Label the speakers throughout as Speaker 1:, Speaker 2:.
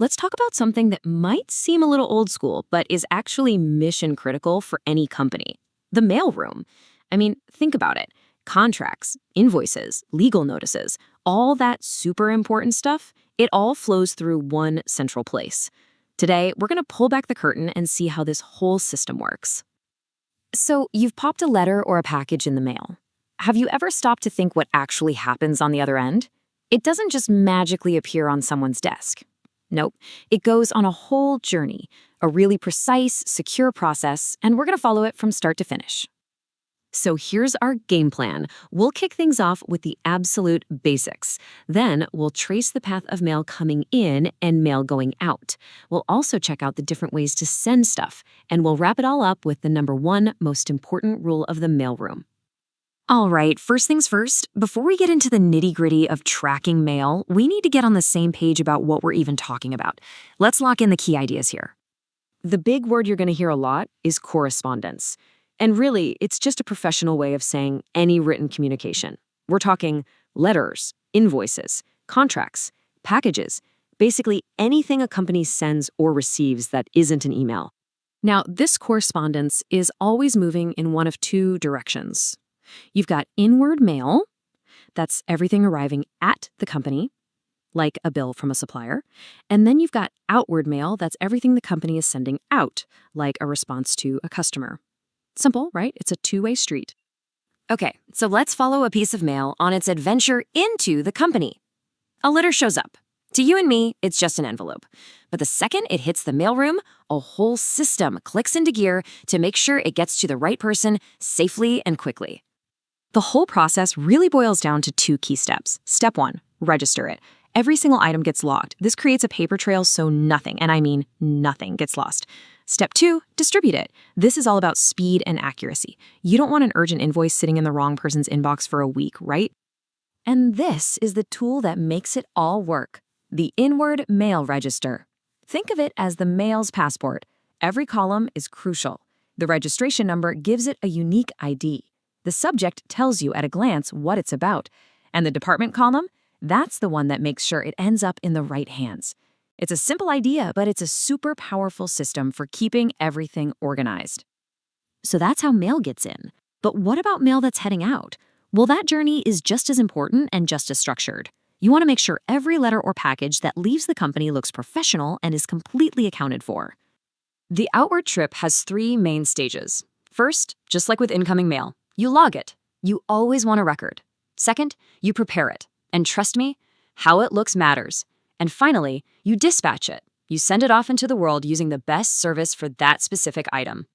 Speaker 1: let's talk about something that might seem a little old school, but is actually mission critical for any company: the mailroom. I mean, think about it. Contracts, invoices, legal notices, all that super important stuff, it all flows through one central place. Today, we're going to pull back the curtain and see how this whole system works. So, you've popped a letter or a package in the mail. Have you ever stopped to think what actually happens on the other end? It doesn't just magically appear on someone's desk. Nope, it goes on a whole journey, a really precise, secure process, and we're going to follow it from start to finish. So here's our game plan. We'll kick things off with the absolute basics. Then we'll trace the path of mail coming in and mail going out. We'll also check out the different ways to send stuff, and we'll wrap it all up with the number one most important rule of the mailroom. All right, first things first, before we get into the nitty-gritty of tracking mail, we need to get on the same page about what we're even talking about. Let's lock in the key ideas here. The big word you're going to hear a lot is correspondence. And really, it's just a professional way of saying any written communication. We're talking letters, invoices, contracts, packages, basically anything a company sends or receives that isn't an email. Now, this correspondence is always moving in one of two directions. You've got inward mail, that's everything arriving at the company, like a bill from a supplier. And then you've got outward mail, that's everything the company is sending out, like a response to a customer. Simple, right? It's a two-way street. Okay, so let's follow a piece of mail on its adventure into the company. A letter shows up. To you and me, it's just an envelope. But the second it hits the mailroom, a whole system clicks into gear to make sure it gets to the right person safely and quickly. The whole process really boils down to two key steps. Step one, register it. Every single item gets logged. This creates a paper trail so nothing, and I mean nothing, gets lost. Step two, distribute it. This is all about speed and accuracy. You don't want an urgent invoice sitting in the wrong person's inbox for a week, right? And this is the tool that makes it all work: the inward mail register. Think of it as the mail's passport. Every column is crucial. The registration number gives it a unique ID. The subject tells you at a glance what it's about. And the department column? That's the one that makes sure it ends up in the right hands. It's a simple idea, but it's a super powerful system for keeping everything organized. So that's how mail gets in. But what about mail that's heading out? Well, that journey is just as important and just as structured. You want to make sure every letter or package that leaves the company looks professional and is completely accounted for. The outward trip has three main stages. First, just like with incoming mail, you log it. You always want a record. Second, you prepare it. And trust me, how it looks matters. And finally, you dispatch it. You send it off into the world using the best service for that specific item.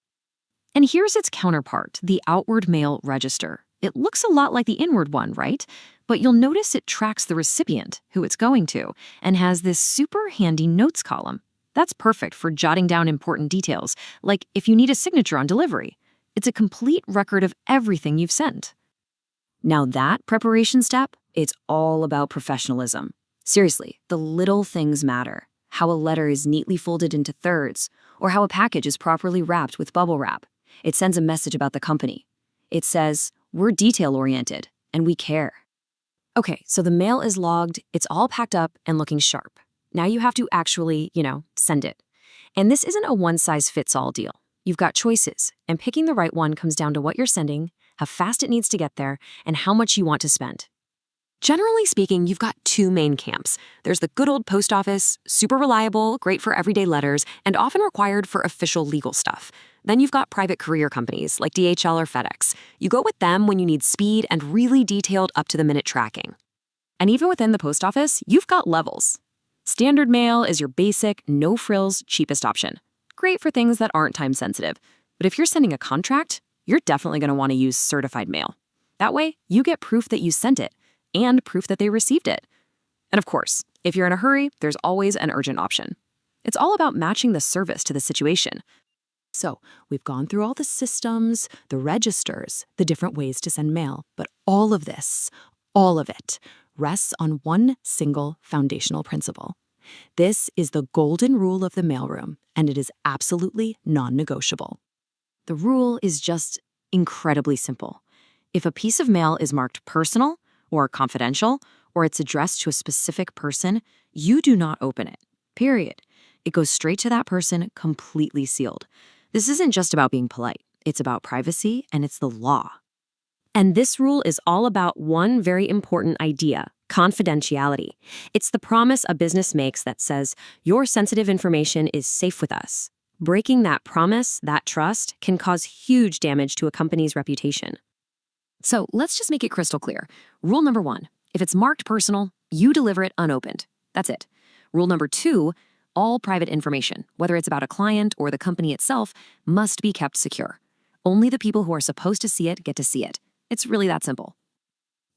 Speaker 1: And here's its counterpart, the outward mail register. It looks a lot like the inward one, right? But you'll notice it tracks the recipient, who it's going to, and has this super handy notes column. That's perfect for jotting down important details, like if you need a signature on delivery. It's a complete record of everything you've sent. Now that preparation step, it's all about professionalism. Seriously, the little things matter. How a letter is neatly folded into thirds, or how a package is properly wrapped with bubble wrap. It sends a message about the company. It says, we're detail-oriented, and we care. Okay, so the mail is logged, it's all packed up and looking sharp. Now you have to actually, send it. And this isn't a one-size-fits-all deal. You've got choices, and picking the right one comes down to what you're sending, how fast it needs to get there, and how much you want to spend. Generally speaking, you've got two main camps. There's the good old post office, super reliable, great for everyday letters, and often required for official legal stuff. Then you've got private courier companies like DHL or FedEx. You go with them when you need speed and really detailed up-to-the-minute tracking. And even within the post office, you've got levels. Standard mail is your basic, no-frills, cheapest option. Great for things that aren't time-sensitive. But if you're sending a contract, you're definitely going to want to use certified mail. That way, you get proof that you sent it, and proof that they received it. And of course, if you're in a hurry, there's always an urgent option. It's all about matching the service to the situation. So we've gone through all the systems, the registers, the different ways to send mail, but all of this, all of it, rests on one single foundational principle. This is the golden rule of the mailroom, and it is absolutely non-negotiable. The rule is just incredibly simple. If a piece of mail is marked personal or confidential, or it's addressed to a specific person, you do not open it. period. It goes straight to that person, completely sealed. This isn't just about being polite. It's about privacy, and it's the law. And this rule is all about one very important idea: confidentiality. It's the promise a business makes that says, your sensitive information is safe with us. Breaking that promise, that trust, can cause huge damage to a company's reputation. So let's just make it crystal clear. Rule number 1, if it's marked personal, you deliver it unopened. That's it. Rule number 2, all private information, whether it's about a client or the company itself, must be kept secure. Only the people who are supposed to see it get to see it. It's really that simple.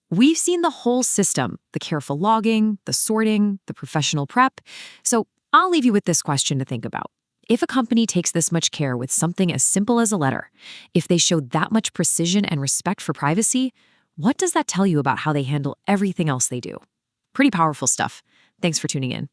Speaker 1: We've seen the whole system, the careful logging, the sorting, the professional prep. So I'll leave you with this question to think about. If a company takes this much care with something as simple as a letter, if they show that much precision and respect for privacy, what does that tell you about how they handle everything else they do? Pretty powerful stuff. Thanks for tuning in.